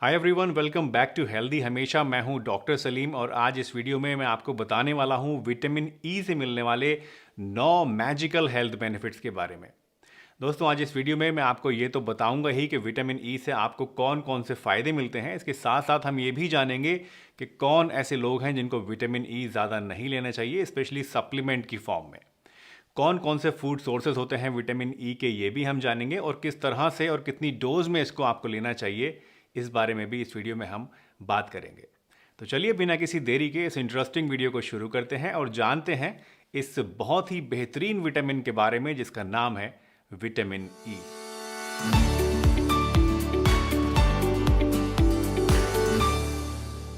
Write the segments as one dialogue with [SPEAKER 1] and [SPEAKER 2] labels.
[SPEAKER 1] Hi everyone, welcome back to healthy Hamesha. मैं हूं doctor Salim और आज इस वीडियो में मैं आपको बताने वाला हूं विटामिन ई से मिलने वाले 9 मैजिकल हेल्थ बेनिफिट्स के बारे में। दोस्तों, आज इस वीडियो में मैं आपको ये तो बताऊंगा ही कि विटामिन ई से आपको कौन कौन से फ़ायदे मिलते हैं। इसके साथ साथ हम ये भी जानेंगे कि कौन ऐसे लोग हैं जिनको विटामिन ई ज़्यादा नहीं लेना चाहिए, स्पेशली सप्लीमेंट की फॉर्म में। कौन कौन से फूड सोर्सेज होते हैं विटामिन ई के, ये भी हम जानेंगे, और किस तरह से और कितनी डोज में इसको आपको लेना चाहिए, इस बारे में भी इस वीडियो में हम बात करेंगे। तो चलिए बिना किसी देरी के इस इंटरेस्टिंग वीडियो को शुरू करते हैं और जानते हैं इस बहुत ही बेहतरीन विटामिन के बारे में जिसका नाम है विटामिन ई।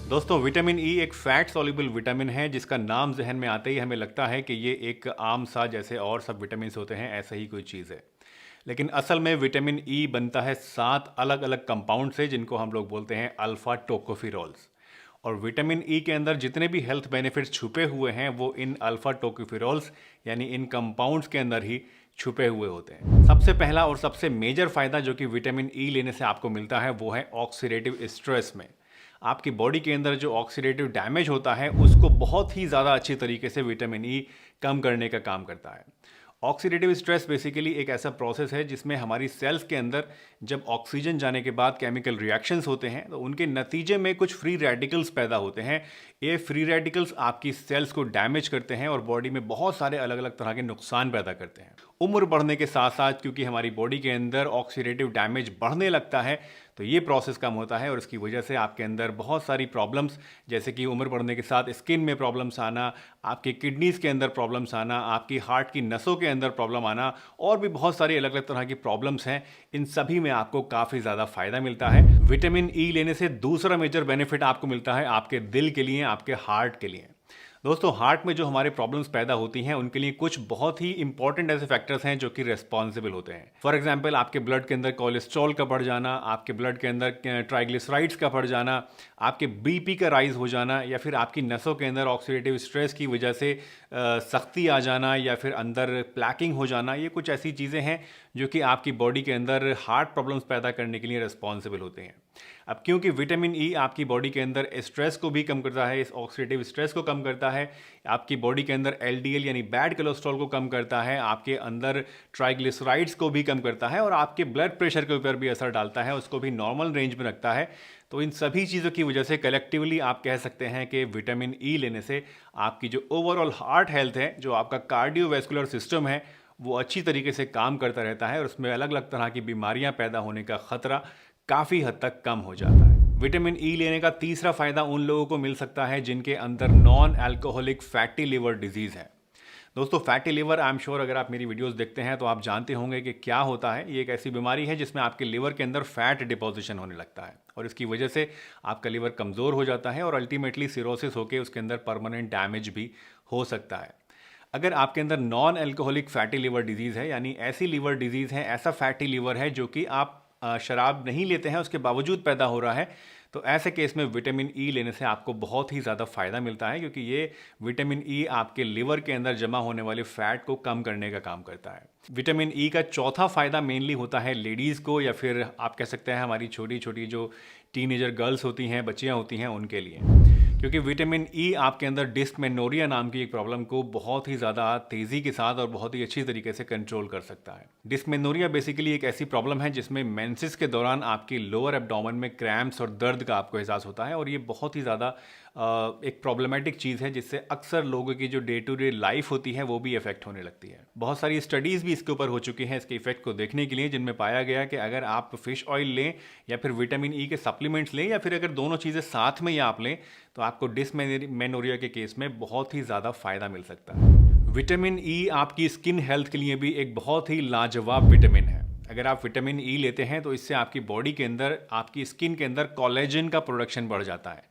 [SPEAKER 1] दोस्तों, विटामिन ई एक फैट सॉल्युबल विटामिन है जिसका नाम जहन में आते ही हमें लगता है कि ये एक आम सा, जैसे और सब विटामिन होते हैं ऐसा ही कोई चीज़ है। लेकिन असल में विटामिन ई बनता है 7 अलग अलग कंपाउंड से, जिनको हम लोग बोलते हैं अल्फा टोकोफिरोल्स। और विटामिन ई के अंदर जितने भी हेल्थ बेनिफिट्स छुपे हुए हैं वो इन अल्फा टोकोफिरोल्स यानी इन कंपाउंड्स के अंदर ही छुपे हुए होते हैं। सबसे पहला और सबसे मेजर फ़ायदा जो कि विटामिन ई लेने से आपको मिलता है वो है ऑक्सीडेटिव स्ट्रेस में। आपकी बॉडी के अंदर जो ऑक्सीडेटिव डैमेज होता है उसको बहुत ही ज़्यादा अच्छी तरीके से विटामिन ई कम करने का काम करता है। ऑक्सीडेटिव स्ट्रेस बेसिकली एक ऐसा प्रोसेस है जिसमें हमारी सेल्स के अंदर जब ऑक्सीजन जाने के बाद केमिकल रिएक्शंस होते हैं तो उनके नतीजे में कुछ फ्री रेडिकल्स पैदा होते हैं। ये फ्री रेडिकल्स आपकी सेल्स को डैमेज करते हैं और बॉडी में बहुत सारे अलग अलग तरह के नुकसान पैदा करते हैं। उम्र बढ़ने के साथ साथ क्योंकि हमारी बॉडी के अंदर ऑक्सीडेटिव डैमेज बढ़ने लगता है तो ये प्रोसेस कम होता है और इसकी वजह से आपके अंदर बहुत सारी प्रॉब्लम्स, जैसे कि उम्र बढ़ने के साथ स्किन में प्रॉब्लम्स आना, आपकी किडनीज़ के अंदर प्रॉब्लम्स आना, आपकी हार्ट की नसों के अंदर प्रॉब्लम आना और भी बहुत सारी अलग अलग तरह की प्रॉब्लम्स हैं। इन सभी में आपको काफ़ी ज़्यादा फ़ायदा मिलता है। विटामिन ई लेने से दूसरा मेजर बेनिफिट आपको मिलता है आपके दिल के लिए, आपके हार्ट के लिए। दोस्तों, हार्ट में जो हमारे प्रॉब्लम्स पैदा होती हैं उनके लिए कुछ बहुत ही इंपॉर्टेंट ऐसे फैक्टर्स हैं जो कि रिस्पॉन्सिबल होते हैं। फॉर एग्जांपल, आपके ब्लड के अंदर कोलेस्ट्रॉल का बढ़ जाना, आपके ब्लड के अंदर ट्राइग्लिसराइड्स का बढ़ जाना, आपके बीपी का राइज हो जाना, या फिर आपकी नसों के अंदर ऑक्सीडेटिव स्ट्रेस की वजह से सख्ती आ जाना, या फिर अंदर प्लैकिंग हो जाना। ये कुछ ऐसी चीज़ें हैं जो कि आपकी बॉडी के अंदर हार्ट प्रॉब्लम्स पैदा करने के लिए रिस्पॉन्सिबल होते हैं। अब क्योंकि विटामिन ई आपकी बॉडी के अंदर स्ट्रेस को भी कम करता है, इस ऑक्सीडेटिव स्ट्रेस को कम करता है, आपकी बॉडी के अंदर एलडीएल यानी बैड कोलेस्ट्रॉल को कम करता है, आपके अंदर ट्राइग्लिसराइड्स को भी कम करता है और आपके ब्लड प्रेशर के ऊपर भी असर डालता है, उसको भी नॉर्मल रेंज में रखता है। तो इन सभी चीज़ों की वजह से कलेक्टिवली आप कह सकते हैं कि विटामिन ई लेने से आपकी जो ओवरऑल हार्ट हेल्थ है, जो आपका कार्डियोवैस्कुलर सिस्टम है, वो अच्छी तरीके से काम करता रहता है और उसमें अलग अलग तरह की बीमारियां पैदा होने का खतरा काफ़ी हद तक कम हो जाता है। विटामिन ई लेने का तीसरा फ़ायदा उन लोगों को मिल सकता है जिनके अंदर non alcoholic fatty liver disease है। दोस्तों, fatty liver, I am sure अगर आप मेरी वीडियोस देखते हैं तो आप जानते होंगे कि क्या होता है। ये एक ऐसी बीमारी है जिसमें आपके लिवर के अंदर फैट डिपोजिशन होने लगता है और इसकी वजह से आपका लिवर कमज़ोर हो जाता है और अल्टीमेटली सिरोसिस होकर उसके अंदर परमानेंट डैमेज भी हो सकता है। अगर आपके अंदर non alcoholic fatty liver disease है, यानी ऐसी लिवर डिजीज़ है, ऐसा फैटी लिवर है जो कि आप शराब नहीं लेते हैं उसके बावजूद पैदा हो रहा है, तो ऐसे केस में विटामिन ई लेने से आपको बहुत ही ज़्यादा फ़ायदा मिलता है, क्योंकि ये विटामिन ई आपके लिवर के अंदर जमा होने वाले फैट को कम करने का काम करता है। विटामिन ई का चौथा फ़ायदा मेनली होता है लेडीज़ को, या फिर आप कह सकते हैं हमारी छोटी छोटी जो टीनेजर गर्ल्स होती हैं, बच्चियाँ होती हैं, उनके लिए। क्योंकि विटामिन ई आपके अंदर डिस्मेनोरिया नाम की एक प्रॉब्लम को बहुत ही ज़्यादा तेज़ी के साथ और बहुत ही अच्छी तरीके से कंट्रोल कर सकता है। डिस्मेनोरिया बेसिकली एक ऐसी प्रॉब्लम है जिसमें मेंसेस के दौरान आपकी लोअर एब्डोमेन में क्रैम्प्स और दर्द का आपको एहसास होता है और ये बहुत ही ज़्यादा एक प्रॉब्लमेटिक चीज़ है जिससे अक्सर लोगों की जो डे टू डे लाइफ होती है वो भी इफेक्ट होने लगती है। बहुत सारी स्टडीज़ भी इसके ऊपर हो चुकी हैं इसके इफेक्ट को देखने के लिए, जिनमें पाया गया कि अगर आप फिश ऑयल लें या फिर विटामिन ई के सप्लीमेंट्स लें, या फिर अगर दोनों चीज़ें साथ में ही आप लें, तो आपको डिस्मेनोरिया के केस में बहुत ही ज़्यादा फ़ायदा मिल सकता है। विटामिन ई आपकी स्किन हेल्थ के लिए भी एक बहुत ही लाजवाब विटामिन है। अगर आप विटामिन ई लेते हैं तो इससे आपकी बॉडी के अंदर, आपकी स्किन के अंदर कोलेजन का प्रोडक्शन बढ़ जाता है।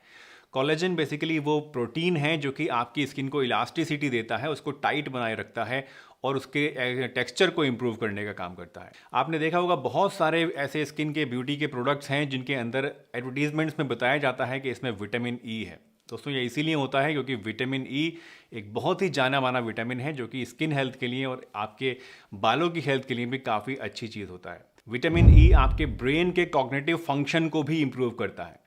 [SPEAKER 1] कोलेजन बेसिकली वो प्रोटीन है जो कि आपकी स्किन को इलास्टिसिटी देता है, उसको टाइट बनाए रखता है और उसके टेक्सचर को इम्प्रूव करने का काम करता है। आपने देखा होगा बहुत सारे ऐसे स्किन के ब्यूटी के प्रोडक्ट्स हैं जिनके अंदर एडवर्टीजमेंट्स में बताया जाता है कि इसमें विटामिन ई है। दोस्तों, ये इसीलिए होता है क्योंकि विटामिन ई एक बहुत ही जाना माना विटामिन है जो कि स्किन हेल्थ के लिए और आपके बालों की हेल्थ के लिए भी काफ़ी अच्छी चीज़ होता है। विटामिन ई आपके ब्रेन के कॉग्निटिव फंक्शन को भी इंप्रूव करता है।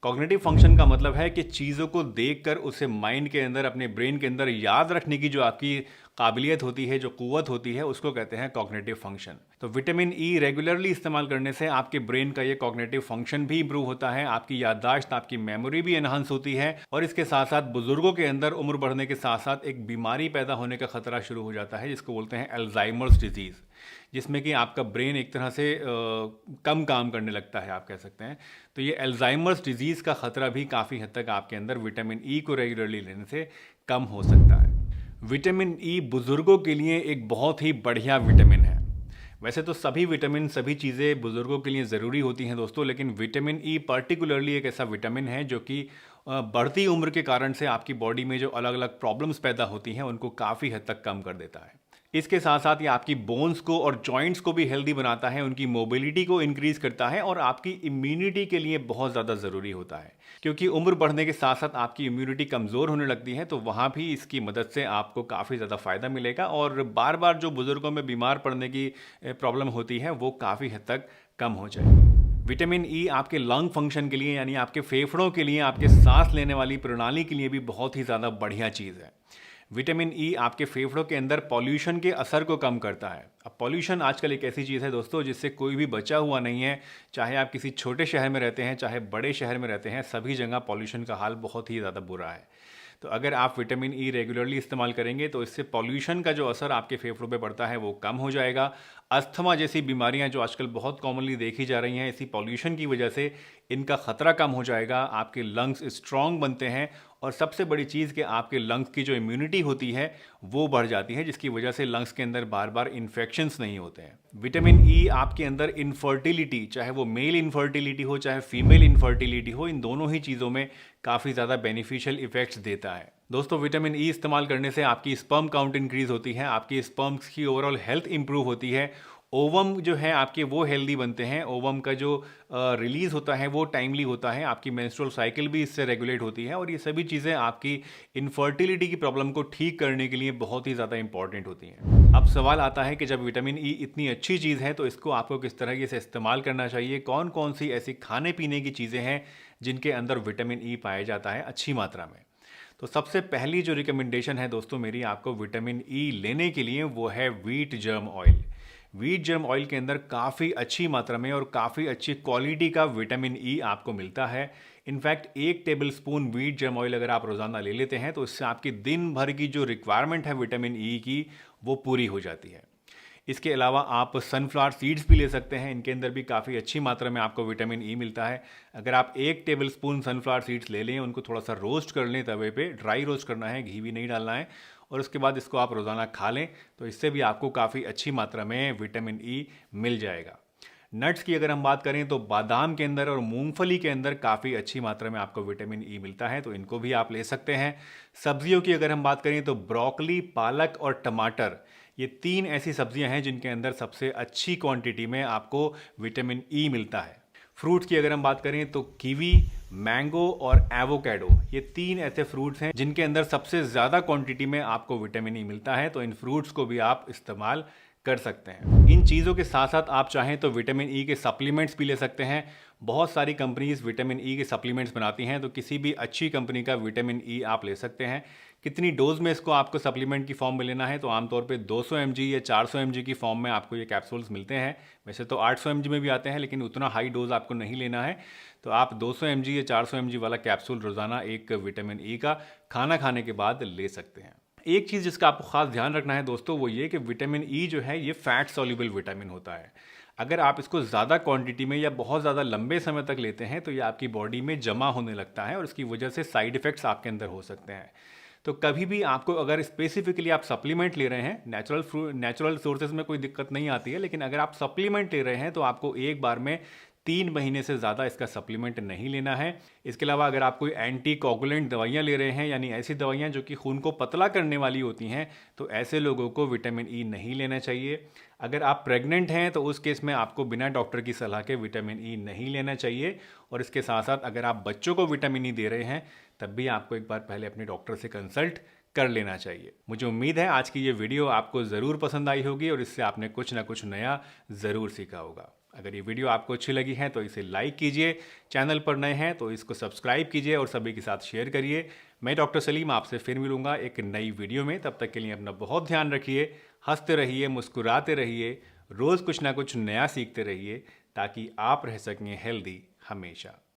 [SPEAKER 1] कॉग्निटिव फंक्शन का मतलब है कि चीज़ों को देखकर उसे माइंड के अंदर, अपने ब्रेन के अंदर याद रखने की जो आपकी काबिलियत होती है, जो कुव्वत होती है, उसको कहते हैं कॉग्निटिव फंक्शन। तो विटामिन ई रेगुलरली इस्तेमाल करने से आपके ब्रेन का ये कॉग्निटिव फंक्शन भी इंप्रूव होता है, आपकी याददाश्त, आपकी मेमोरी भी एनहांस होती है, और इसके साथ साथ बुजुर्गों के अंदर उम्र बढ़ने के साथ साथ एक बीमारी पैदा होने का खतरा शुरू हो जाता है, जिसको बोलते हैं अल्जाइमर्स डिजीज़, जिसमें कि आपका ब्रेन एक तरह से कम काम करने लगता है, आप कह सकते हैं। तो ये अल्जाइमर्स डिजीज़ का खतरा भी काफ़ी हद तक आपके अंदर विटामिन ई को रेगुलरली लेने से कम हो सकता है। विटामिन ई बुजुर्गों के लिए एक बहुत ही बढ़िया विटामिन है। वैसे तो सभी विटामिन, सभी चीज़ें बुजुर्गों के लिए ज़रूरी होती हैं दोस्तों, लेकिन विटामिन ई पर्टिकुलरली एक ऐसा विटामिन है जो कि बढ़ती उम्र के कारण से आपकी बॉडी में जो अलग अलग प्रॉब्लम्स पैदा होती हैं उनको काफ़ी हद तक कम कर देता है। इसके साथ साथ ये आपकी बोन्स को और जॉइंट्स को भी हेल्दी बनाता है, उनकी मोबिलिटी को इंक्रीज करता है, और आपकी इम्यूनिटी के लिए बहुत ज़्यादा ज़रूरी होता है, क्योंकि उम्र बढ़ने के साथ साथ आपकी इम्यूनिटी कमज़ोर होने लगती है। तो वहाँ भी इसकी मदद से आपको काफ़ी ज़्यादा फ़ायदा मिलेगा, और बार बार जो बुज़ुर्गों में बीमार पड़ने की प्रॉब्लम होती है वो काफ़ी हद तक कम हो जाएगी। विटामिन ई आपके लंग फंक्शन के लिए, यानी आपके फेफड़ों के लिए, आपके सांस लेने वाली प्रणाली के लिए भी बहुत ही ज़्यादा बढ़िया चीज़ है। विटामिन ई आपके फेफड़ों के अंदर पॉल्यूशन के असर को कम करता है। अब पॉल्यूशन आजकल एक ऐसी चीज़ है दोस्तों जिससे कोई भी बचा हुआ नहीं है, चाहे आप किसी छोटे शहर में रहते हैं, चाहे बड़े शहर में रहते हैं, सभी जगह पॉल्यूशन का हाल बहुत ही ज़्यादा बुरा है। तो अगर आप विटामिन ई रेगुलरली इस्तेमाल करेंगे तो इससे पॉल्यूशन का जो असर आपके फेफड़ों पे पड़ता है वो कम हो जाएगा। अस्थमा जैसी बीमारियां जो आजकल बहुत कॉमनली देखी जा रही हैं, इसी पॉल्यूशन की वजह से इनका खतरा कम हो जाएगा, आपके लंग्स स्ट्रांग बनते हैं, और सबसे बड़ी चीज़ कि आपके लंग्स की जो इम्यूनिटी होती है वो बढ़ जाती है, जिसकी वजह से लंग्स के अंदर बार बार इन्फेक्शंस नहीं होते हैं। विटामिन ई आपके अंदर इनफर्टिलिटी, चाहे वो मेल इनफर्टिलिटी हो चाहे फीमेल इनफर्टिलिटी हो, इन दोनों ही चीज़ों में काफ़ी ज़्यादा बेनिफिशियल इफेक्ट्स देता है। दोस्तों, विटामिन ई इस्तेमाल करने से आपकी स्पर्म काउंट इंक्रीज होती है, आपकी स्पर्म्स की ओवरऑल हेल्थ इंप्रूव होती है, ओवम जो है आपके वो हेल्दी बनते हैं, ओवम का जो रिलीज़ होता है वो टाइमली होता है, आपकी मेंस्ट्रुअल साइकिल भी इससे रेगुलेट होती है, और ये सभी चीज़ें आपकी इनफर्टिलिटी की प्रॉब्लम को ठीक करने के लिए बहुत ही ज़्यादा इंपॉर्टेंट होती हैं। अब सवाल आता है कि जब विटामिन ई इतनी अच्छी चीज़ है तो इसको आपको किस तरह से इस्तेमाल करना चाहिए, कौन कौन सी ऐसी खाने पीने की चीज़ें हैं जिनके अंदर विटामिन ई पाया जाता है अच्छी मात्रा में। तो सबसे पहली जो रिकमेंडेशन है दोस्तों मेरी आपको विटामिन ई लेने के लिए, वो है wheat germ oil. Wheat germ oil के अंदर काफ़ी अच्छी मात्रा में और काफ़ी अच्छी क्वालिटी का विटामिन ई आपको मिलता है। In fact 1 table spoon wheat germ oil अगर आप रोज़ाना ले लेते हैं तो इससे आपकी दिन भर की जो रिक्वायरमेंट है विटामिन ई की वो पूरी हो जाती है। इसके अलावा आप सनफ्लावर सीड्स भी ले सकते हैं, इनके अंदर भी काफ़ी अच्छी मात्रा में आपको विटामिन ई मिलता है। अगर आप 1 टेबल स्पून सनफ्लावर सीड्स ले लें, उनको थोड़ा सा रोस्ट कर लें तवे पे, ड्राई रोस्ट करना है, घी भी नहीं डालना है, और उसके बाद इसको आप रोज़ाना खा लें तो इससे भी आपको काफ़ी अच्छी मात्रा में विटामिन ई मिल जाएगा। नट्स की अगर हम बात करें तो बादाम के अंदर और मूंगफली के अंदर काफ़ी अच्छी मात्रा में आपको विटामिन ई मिलता है, तो इनको भी आप ले सकते हैं। सब्जियों की अगर हम बात करें तो ब्रोकली, पालक और टमाटर, ये 3 ऐसी सब्जियां हैं जिनके अंदर सबसे अच्छी क्वांटिटी में आपको विटामिन ई मिलता है। फ्रूट्स की अगर हम बात करें तो कीवी, मैंगो और एवोकेडो, ये 3 ऐसे फ्रूट्स हैं जिनके अंदर सबसे ज़्यादा क्वांटिटी में आपको विटामिन ई मिलता है, तो इन फ्रूट्स को भी आप इस्तेमाल कर सकते हैं। इन चीज़ों के साथ साथ आप चाहें तो विटामिन ई के सप्लीमेंट्स भी ले सकते हैं। बहुत सारी कंपनीज विटामिन ई के सप्लीमेंट्स बनाती हैं, तो किसी भी अच्छी कंपनी का विटामिन ई आप ले सकते हैं। कितनी डोज में इसको आपको सप्लीमेंट की फॉर्म में लेना है, तो आमतौर पे 200 mg या 400 mg की फॉर्म में आपको ये कैप्सूल्स मिलते हैं। वैसे तो 800 mg में भी आते हैं, लेकिन उतना हाई डोज आपको नहीं लेना है, तो आप 200 mg या 400 mg वाला कैप्सूल रोज़ाना एक विटामिन ई का खाना खाने के बाद ले सकते हैं। एक चीज़ जिसका आपको खास ध्यान रखना है दोस्तों, वो ये कि विटामिन ई जो है ये फैट सॉल्युबल विटामिन होता है। अगर आप इसको ज़्यादा क्वांटिटी में या बहुत ज़्यादा लंबे समय तक लेते हैं तो ये आपकी बॉडी में जमा होने लगता है, और इसकी वजह से साइड इफ़ेक्ट्स आपके अंदर हो सकते हैं। तो कभी भी आपको अगर स्पेसिफिकली आप सप्लीमेंट ले रहे हैं, नेचुरल सोर्सेज में कोई दिक्कत नहीं आती है, लेकिन अगर आप सप्लीमेंट ले रहे हैं तो आपको एक बार में 3 महीने से ज़्यादा इसका सप्लीमेंट नहीं लेना है। इसके अलावा अगर आप कोई एंटी कोगुलेंट दवाइयाँ ले रहे हैं, यानी ऐसी दवाइयाँ जो कि खून को पतला करने वाली होती हैं, तो ऐसे लोगों को विटामिन ई नहीं लेना चाहिए। अगर आप प्रेग्नेंट हैं तो उस केस में आपको बिना डॉक्टर की सलाह के विटामिन ई नहीं लेना चाहिए। और इसके साथ साथ अगर आप बच्चों को विटामिन ई दे रहे हैं तब भी आपको एक बार पहले अपने डॉक्टर से कंसल्ट कर लेना चाहिए। मुझे उम्मीद है आज की ये वीडियो आपको ज़रूर पसंद आई होगी और इससे आपने कुछ ना कुछ नया ज़रूर सीखा होगा। अगर ये वीडियो आपको अच्छी लगी है तो इसे लाइक कीजिए, चैनल पर नए हैं तो इसको सब्सक्राइब कीजिए और सभी के साथ शेयर करिए। मैं डॉक्टर सलीम आपसे फिर मिलूंगा एक नई वीडियो में। तब तक के लिए अपना बहुत ध्यान रखिए, हंसते रहिए, मुस्कुराते रहिए, रोज़ कुछ ना कुछ नया सीखते रहिए ताकि आप रह सकें हेल्दी हमेशा।